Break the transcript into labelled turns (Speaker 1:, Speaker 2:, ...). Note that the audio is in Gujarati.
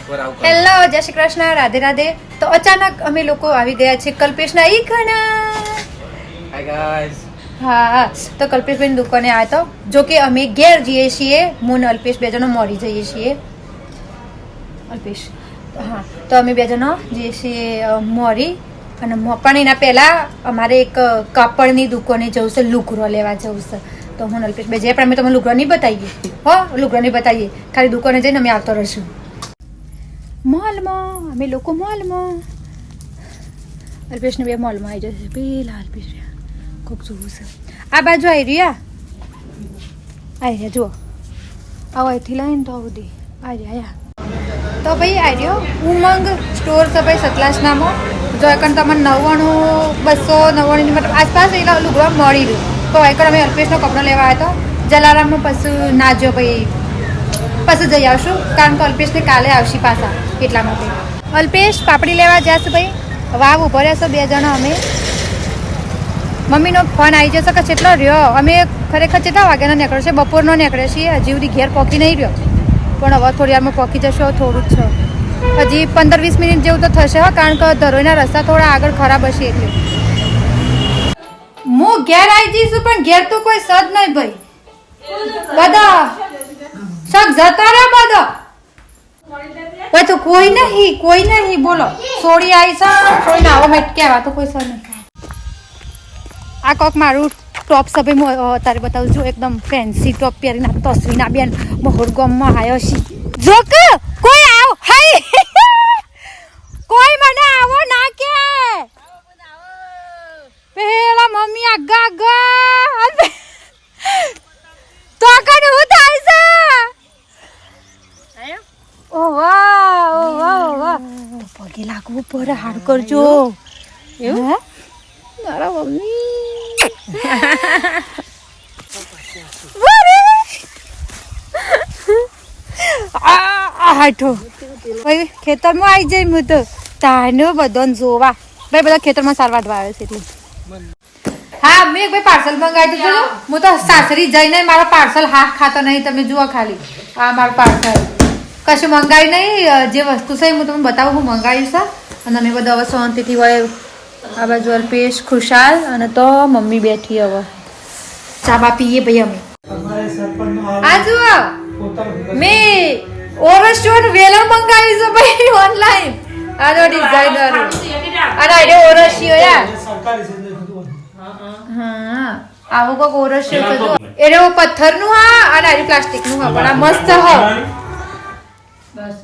Speaker 1: એકવાર આવું
Speaker 2: હેલો, જય શ્રી કૃષ્ણ, રાધે રાધે. તો અચાનક અમે લોકો આવી ગયા છે કલ્પેશના ઈ ખાના.
Speaker 1: Hi guys.
Speaker 2: હા, તો કલ્પેશભાઈની દુકાને આવ્યા તો. જો કે અમે ઘેર જઈએ છીએ, હું ને અલ્પેશ બે જણો મોડી જઈએ છીએ. અલ્પેશ, હા, તો અમે બે જણો જઈએ છીએ મોડી. અને પણ એના પહેલાં અમારે એક કાપડની દુકાને જવું છે, લુગડો લેવા જવું છે. તો હું અલ્પેશ બે જઈએ, પણ અમે તમને લુગડો નહીં બતાવીએ. હો, લુગડો નહીં બતાવીએ, ખાલી દુકાને જઈને અમે આવતો રહીશું. મોલમાં અમે લોકો મોલમાં અલ્પેશને બે મોલમાં આવી જશે. પેલા અલ્પેશ કોક જોવું છે. આ બાજુ આવી રહ્યા જુઓ. આવો અહીંથી લઈને તો સુધી આવી રહ્યા. તો ભાઈ આવી રહ્યો ઉમંગ સ્ટોર છે ભાઈ સતલાસનામાં. જો એકણ તમને 99 299 મતલબ આસપાસ એના લુગડા મળી રહ્યું. તો એકણ અમે અલ્પેશનો કપડો લેવા આવ્યો હતો. જલારામમાં પછી ના જો ભાઈ પછી જઈ આવશું, કારણ કે અલ્પેશને કાલે આવશે પાછા, એટલા માટે. અલ્પેશ પાપડી લેવા જશે ભાઈ. વાવ ઉભો રહેશે બે જણા. અમે મમ્મીનો ફોન આવી જશે કે કેટલો રહ્યો. અમે ખરેખર કેટલા વાગ્યાનો નીકળ્યો છે, બપોરનો નીકળ્યો છીએ. હજી સુધી ઘેર પહોંચી નહીં રહ્યો, પણ હવે થોડી વારમાં પહોંચી જશો. થોડું જ છે, હજી 15-20 મિનિટ જેવું તો થશે, કારણ કે ધરોઈના રસ્તા થોડા આગળ ખરાબ હશે એટલે. હું ઘેર આવી જઈશું, પણ ઘેર તો કોઈ સદ નહીં ભાઈ. બધા સગ જતા રહ્યા બધા. ભાઈ તો કોઈ નહીં બોલો. છોડી આવી છે, છોડીને આવો મેટ કહેવા તો કોઈ સર નહીં. આ કોક મારું ટોપ છે ભાઈ, હું તારે બતાવું છું. એકદમ ફેન્સી ટોપ પહેરીને તસવીના બેન મહોર ગામમાં આવ્યો છે. જો કે કોઈ આવ હાય કોઈ મને આવો ના કે પેલા મમ્મી આગા તો કણ હું થાય છે. ઓ વાહ પગે લાગવું પડે. હાડ કરજો એવું. મારા મમ્મી હાઠો ભાઈ ખેતરમાં આવી જાય. હું તો તાનો બધાને જોવા ભાઈ, બધા ખેતરમાં સારવાડવા આવે છે એટલે. હા, મેં ભાઈ પાર્સલ મંગાવ્યું હતું. હું તો સાસરી જઈને મારો પાર્સલ હાથ ખાતો નહીં. તમે જુઓ ખાલી આ મારું પાર્સલ. કશું મંગાવ્યું નહીં. જે વસ્તુ છે હું તમને બતાવું હું મંગાવ્યું છે. અને અમે બધા હવે શાંતિથી હોય. આ બાજુ અલ્પેશ, ખુશાલ અને તો મમ્મી બેઠી. હવે ચા બા પીએ ભાઈ અમે. આ જુઓ મેં ઓરસ્ટોન વેલર મંગાવ્યું છે ભાઈ ઓનલાઈન. આનો ડિઝાઇનર અને આડે ઓરસ્યો યાર. હા, આવો કોક ઓરસ્યો છે જો. એને પથ્થરનું હા અને આડી પ્લાસ્ટિકનું હા, પણ આ મસ્ત હા. બસ